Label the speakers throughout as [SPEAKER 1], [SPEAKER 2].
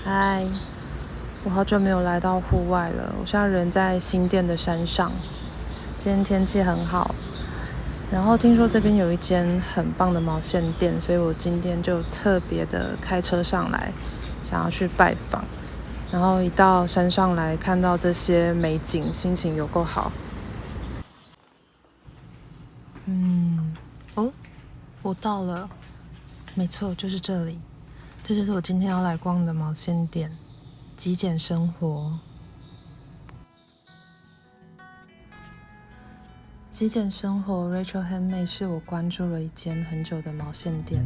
[SPEAKER 1] 嗨，我好久没有来到户外了。我现在人在新店的山上，今天天气很好。然后听说这边有一间很棒的毛线店，所以我今天就特别的开车上来，想要去拜访。然后一到山上来看到这些美景，心情有够好。哦，我到了，没错，就是这里。这就是我今天要来逛的毛线店，极简生活。极简生活 Rachel Handmade 是我关注了一间很久的毛线店，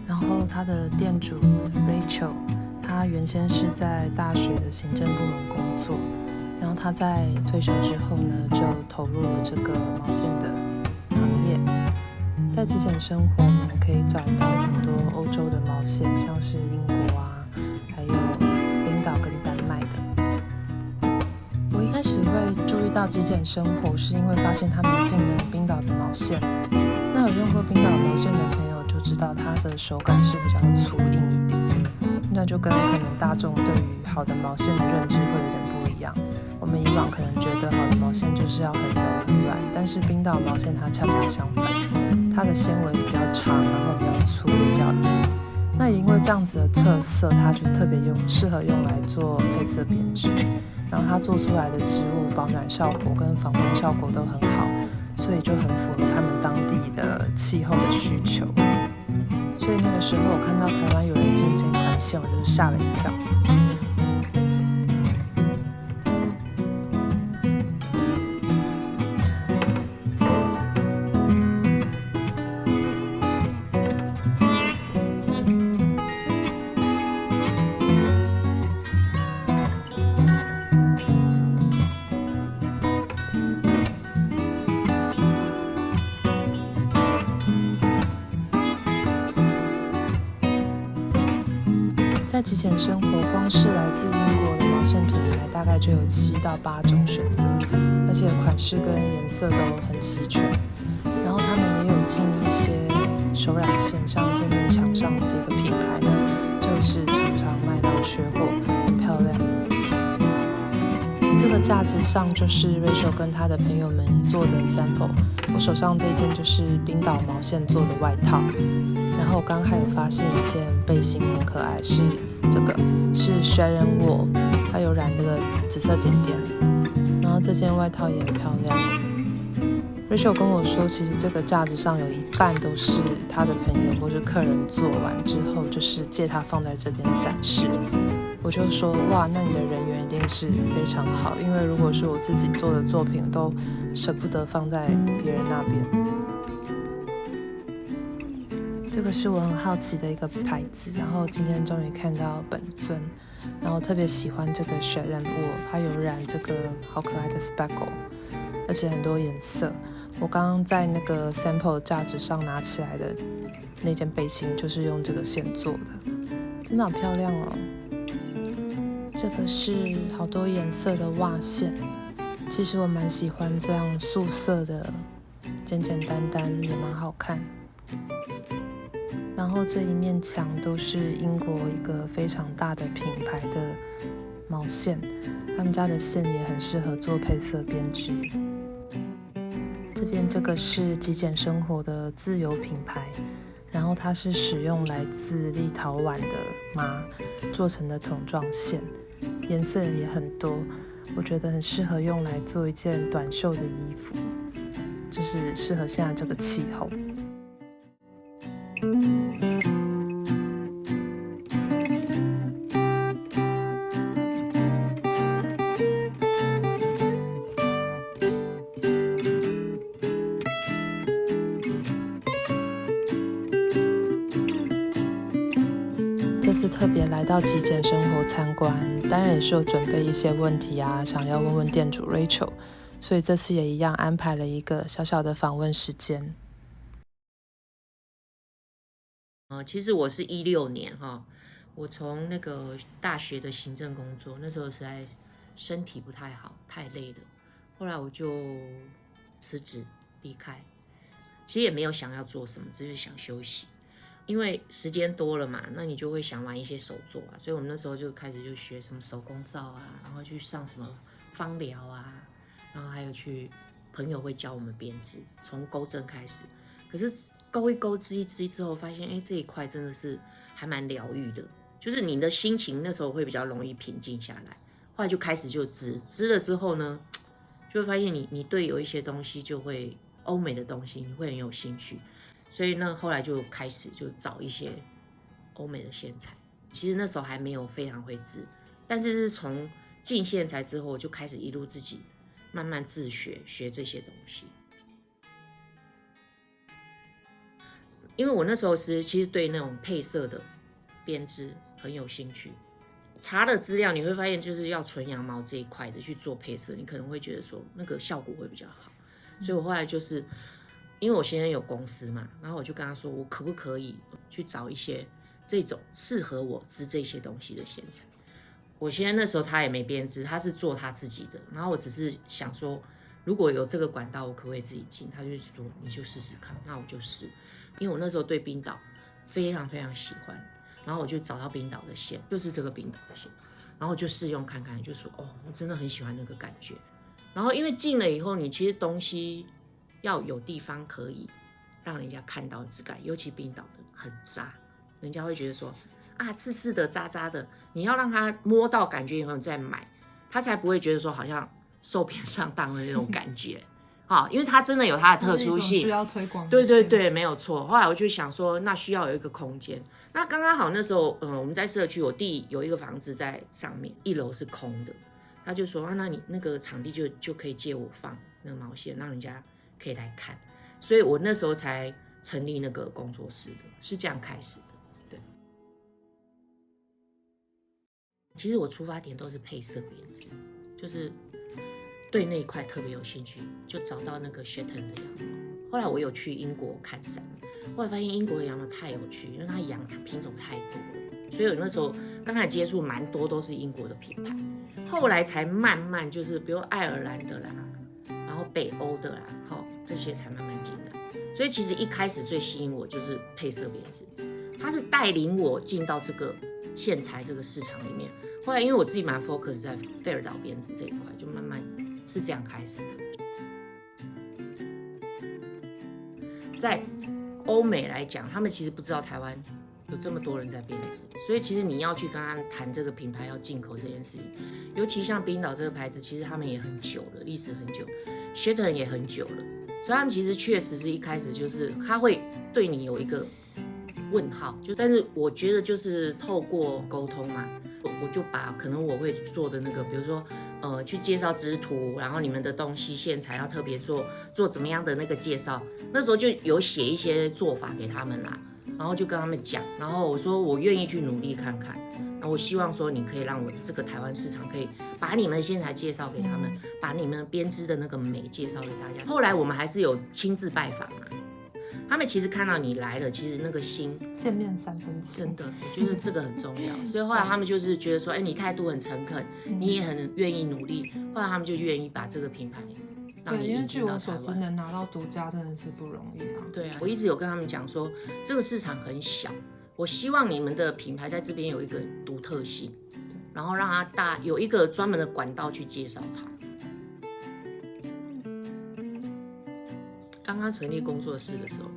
[SPEAKER 1] 然后它的店主 Rachel， 她原先是在大学的行政部门工作，然后她在退休之后呢，就投入了这个毛线的行业。在极简生活，我们可以找到很多欧洲的毛线，像是英国啊，还有冰岛跟丹麦的。我一开始会注意到极简生活，是因为发现他们进了冰岛的毛线。那有用过冰岛毛线的朋友就知道，它的手感是比较粗硬一点，那就跟可能大众对于好的毛线的认知会有点不一样。我们以往可能觉得好的毛线就是要很柔很软，但是冰岛毛线它恰恰相反，它的纤维比较长，然后比较粗，也比较硬。那也因为这样子的特色，它就特别适合用来做配色编织，然后它做出来的织物保暖效果跟防风效果都很好，所以就很符合他们当地的气候的需求。所以那个时候我看到台湾有人进这款线，我就是吓了一跳。在极简生活，光是来自英国的毛线品牌大概就有7到8种选择，而且款式跟颜色都很齐全。然后他们也有进一些手染线，像渐渐墙上这个品牌呢，就是常常卖到缺货，很漂亮。这个架子上就是 Rachel 跟他的朋友们做的 sample， 我手上这件就是冰岛毛线做的外套。然后我刚刚还有发现一件背心很可爱，是这个是 Sharon Wool， 它有染这个紫色点点，然后这件外套也很漂亮。Rachel 跟我说，其实这个架子上有一半都是他的朋友或是客人做完之后，就是借他放在这边展示。我就说，哇，那你的人缘一定是非常好，因为如果是我自己做的作品，都舍不得放在别人那边。这个是我很好奇的一个牌子，然后今天终于看到本尊，然后特别喜欢这个 Sharon Wool， 它有染这个好可爱的 speckle， 而且很多颜色。我刚刚在那个 sample 架子上拿起来的那件背心，就是用这个线做的，真的好漂亮哦。这个是好多颜色的袜线，其实我蛮喜欢这样素色的，简简单单也蛮好看。然后这一面墙都是英国一个非常大的品牌的毛线，他们家的线也很适合做配色编织。这边这个是极简生活的自由品牌，然后它是使用来自立陶宛的麻做成的筒状线，颜色也很多，我觉得很适合用来做一件短袖的衣服，就是适合现在这个气候。这次特别来到极简生活参观，当然也是有准备一些问题啊，想要问问店主 Rachel， 所以这次也一样安排了一个小小的访问时间。
[SPEAKER 2] 其实我是16年哈，我从那个大学的行政工作，那时候实在身体不太好，太累了，后来我就辞职离开。其实也没有想要做什么，只是想休息。因为时间多了嘛，那你就会想玩一些手作啊，所以我们那时候就开始就学什么手工皂啊，然后去上什么芳疗啊，然后还有去朋友会教我们编织，从钩针开始。可是钩一钩织一织之后，发现这一块真的是还蛮疗愈的，就是你的心情那时候会比较容易平静下来。后来就开始就织了之后呢，就会发现你对有一些东西就会欧美的东西你会很有兴趣。所以呢，后来就开始就找一些欧美的线材。其实那时候还没有非常会织，但是是从进线材之后，我就开始一路自己慢慢自学这些东西。因为我那时候其实对那种配色的编织很有兴趣，查了资料你会发现，就是要纯羊毛这一块的去做配色，你可能会觉得说那个效果会比较好。所以我后来就是因为我先生有公司嘛，然后我就跟他说，我可不可以去找一些这种适合我织这些东西的线材。我先生那时候他也没编织，他是做他自己的，然后我只是想说，如果有这个管道，我可不可以自己进？他就说你就试试看，那我就试。因为我那时候对冰岛非常非常喜欢，然后我就找到冰岛的线，就是这个冰岛的线，然后我就试用看看，就说我真的很喜欢那个感觉。然后因为进了以后，你其实东西要有地方可以让人家看到质感，尤其冰岛的很扎，人家会觉得说刺刺的扎扎的，你要让他摸到感觉以后你再买，他才不会觉得说好像受骗上当的那种感觉。因为它真的有它的特殊性，
[SPEAKER 1] 需要推广。
[SPEAKER 2] 对，没有错。后来我就想说，那需要有一个空间。那刚刚好那时候，我们在社区，我弟有一个房子在上面，1楼是空的，他就说那你那个场地就可以借我放那个毛线，让人家可以来看。所以我那时候才成立那个工作室的，是这样开始的。对，其实我出发点都是配色编织，就是对那一块特别有兴趣，就找到那个 Shetland 的羊毛。后来我有去英国看展，后来发现英国的羊毛太有趣，因为它羊品种太多了，所以我那时候刚开始接触蛮多都是英国的品牌，后来才慢慢就是比如爱尔兰的啦，然后北欧的啦，这些才慢慢进来。所以其实一开始最吸引我就是配色编织，它是带领我进到这个线材这个市场里面。后来因为我自己蛮 focus 在费尔岛编织这一块，就慢慢是这样开始的。在欧美来讲，他们其实不知道台湾有这么多人在编织，所以其实你要去跟他谈这个品牌要进口这件事情，尤其像冰岛这个牌子，其实他们也很久了，历史很久 ，Shetland 也很久了，所以他们其实确实是一开始就是他会对你有一个问号，但是我觉得就是透过沟通嘛，我就把可能我会做的那个，比如说去介绍织图，然后你们的东西线材要特别做怎么样的那个介绍，那时候就有写一些做法给他们啦，然后就跟他们讲，然后我说我愿意去努力看看，那我希望说你可以让我这个台湾市场可以把你们的线材介绍给他们，把你们编织的那个美介绍给大家。后来我们还是有亲自拜访嘛。他们其实看到你来了，其实那个心
[SPEAKER 1] 见面3分情，
[SPEAKER 2] 真的，我觉得这个很重要。所以后来他们就是觉得说，你态度很诚恳，你也很愿意努力，后来他们就愿意把这个品牌让你引进到台湾。
[SPEAKER 1] 因为据我所知，能拿到独家真的是不容易啊。
[SPEAKER 2] 对啊，我一直有跟他们讲说，这个市场很小，我希望你们的品牌在这边有一个独特性，然后让它有一个专门的管道去介绍它。刚刚成立工作室的时候，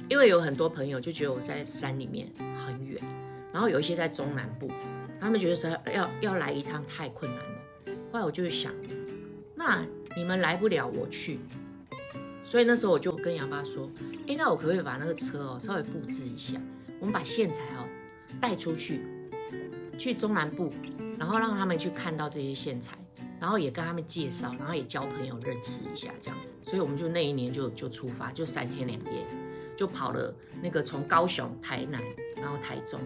[SPEAKER 2] 因为有很多朋友就觉得我在山里面很远，然后有一些在中南部，他们觉得说要来一趟太困难了。后来我就想，那你们来不了，我去。所以那时候我就跟杨爸说，那我可不可以把那个车稍微布置一下，我们把线材带出去，去中南部，然后让他们去看到这些线材。然后也跟他们介绍，然后也交朋友认识一下这样子，所以我们就那一年就出发，就3天2夜，就跑了那个从高雄、台南，然后台中，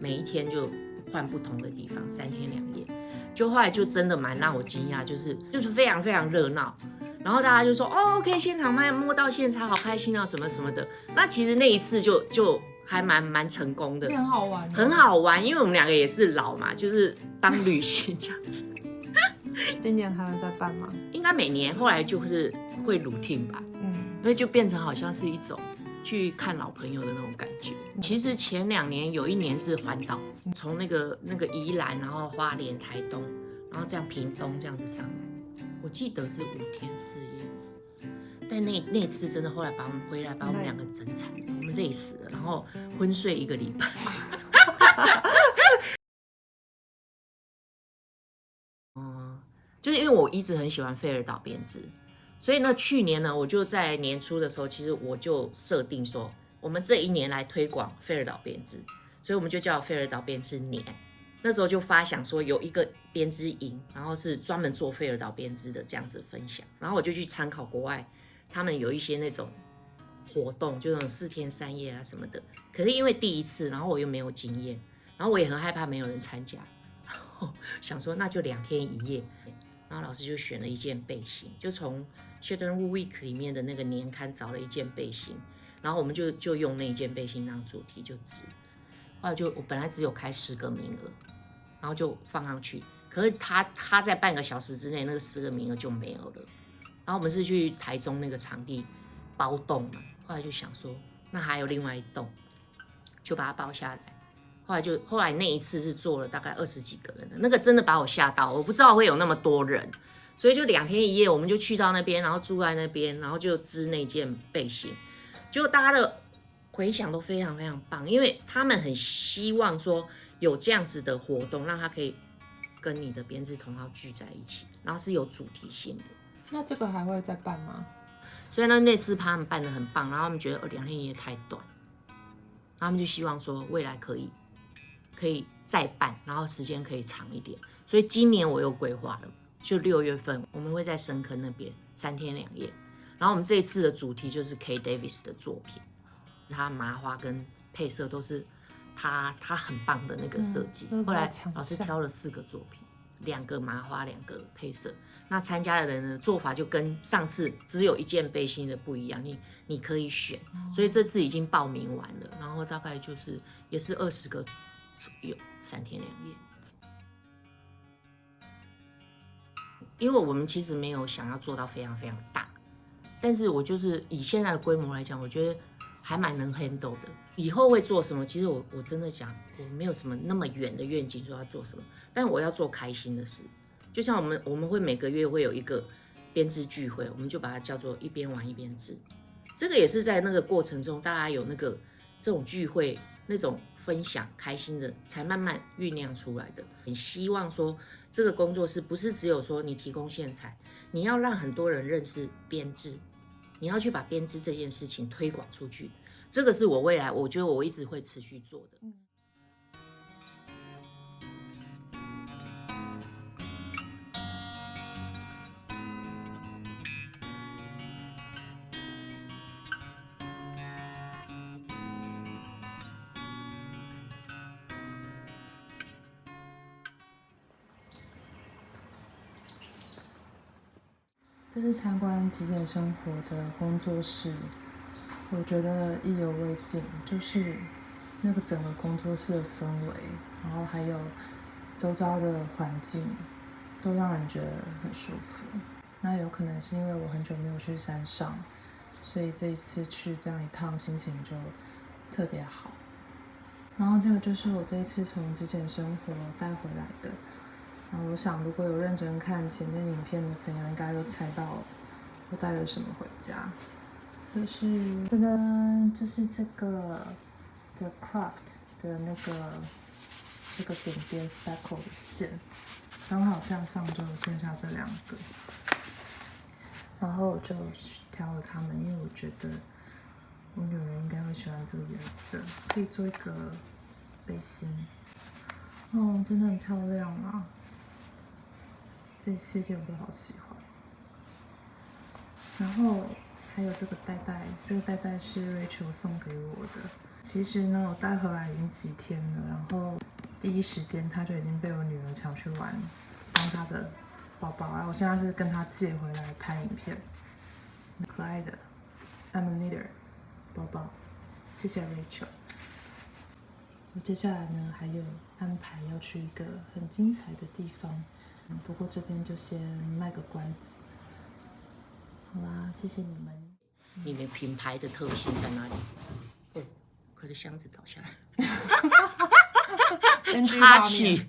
[SPEAKER 2] 每一天就换不同的地方，3天2夜，就后来就真的蛮让我惊讶，就是非常非常热闹，然后大家就说OK， 现场摸到线材好开心啊，什么什么的。那其实那一次就还蛮成功的，
[SPEAKER 1] 很好玩，
[SPEAKER 2] 很好玩，因为我们2个也是老嘛，就是当旅行这样子。
[SPEAKER 1] 今年还会再办吗？
[SPEAKER 2] 应该每年，后来就是会 routine 吧，因为就变成好像是一种去看老朋友的那种感觉。其实前2年有1年是环岛，从那个宜兰，然后花莲、台东，然后这样屏东这样子上来，我记得是5天4夜。但那次真的后来把我们回来，把我们2个整惨了，我们累死了，然后昏睡1个礼拜。就是因为我一直很喜欢费尔岛编织，所以呢，去年呢，我就在年初的时候，其实我就设定说，我们这1年来推广费尔岛编织，所以我们就叫费尔岛编织年。那时候就发想说有一个编织营，然后是专门做费尔岛编织的这样子分享，然后我就去参考国外，他们有一些那种活动，就那种4天3夜啊什么的。可是因为第一次，然后我又没有经验，然后我也很害怕没有人参加，然后想说那就2天1夜。然后老师就选了一件背心，就从 Children's Week 里面的那个年刊找了一件背心，然后我们就用那一件背心当主题就织。后来我本来只有开10个名额，然后就放上去，可是他在半个小时之内那个10个名额就没有了。然后我们是去台中那个场地包栋嘛，后来就想说那还有另外一栋，就把它包下来。后来那一次是做了大概20几个人的，那个真的把我吓到，我不知道会有那么多人，所以就2天1夜，我们就去到那边，然后住在那边，然后就织那件背心，结果大家的回响都非常非常棒，因为他们很希望说有这样子的活动，让他可以跟你的编织同好聚在一起，然后是有主题性的。
[SPEAKER 1] 那这个还会再办吗？
[SPEAKER 2] 所以呢，那次他们办得很棒，然后他们觉得2天1夜太短，然后他们就希望说未来可以再办，然后时间可以长一点。所以今年我又规划了，就6月份我们会在深坑那边3天2夜。然后我们这一次的主题就是 Kay Davis 的作品，他麻花跟配色都是他很棒的那个设计。后来老师挑了4个作品，2个麻花，2个配色。那参加的人呢，做法就跟上次只有1件背心的不一样，你可以选。所以这次已经报名完了，然后大概就是也是20个左右，3天2夜。因为我们其实没有想要做到非常非常大，但是我就是以现在的规模来讲，我觉得还蛮能 handle 的。以后会做什么？其实我真的讲，我没有什么那么远的愿景说要做什么，但我要做开心的事。就像我们会每个月会有一个编织聚会，我们就把它叫做一边玩一边织。这个也是在那个过程中，大家有这种聚会那种分享开心的，才慢慢酝酿出来的。很希望说这个工作室不是只有说你提供线材，你要让很多人认识编织，你要去把编织这件事情推广出去。这个是我未来我觉得我一直会持续做的。
[SPEAKER 1] 这是参观极简生活的工作室，我觉得意犹未尽，就是那个整个工作室的氛围，然后还有周遭的环境，都让人觉得很舒服。那有可能是因为我很久没有去山上，所以这一次去这样一趟，心情就特别好。然后这个就是我这一次从极简生活带回来的。我想，如果有认真看前面影片的朋友，应该都猜到我带了什么回家。就是这个 The Craft 的这个点边 Speckle 的线，刚好架上就剩下这2个，然后我就挑了它们，因为我觉得我女儿应该会喜欢这个颜色，可以做一个背心。哦，真的很漂亮啊！这一系列我都好喜欢。然后还有这个袋袋，这个袋袋是 Rachel 送给我的。其实呢，我带回来已经几天了，然后第一时间它就已经被我女儿抢去玩，当她的包包。然后我现在是跟她借回来拍影片。可爱的 I'm a Knitter 包包，谢谢 Rachel。我接下来呢还有安排要去一个很精彩的地方。不过这边就先卖个关子。好啦，谢谢你们。
[SPEAKER 2] 你们品牌的特性在哪里？哦，可是箱子倒下来，
[SPEAKER 1] NG
[SPEAKER 2] 插
[SPEAKER 1] 画面
[SPEAKER 2] 曲。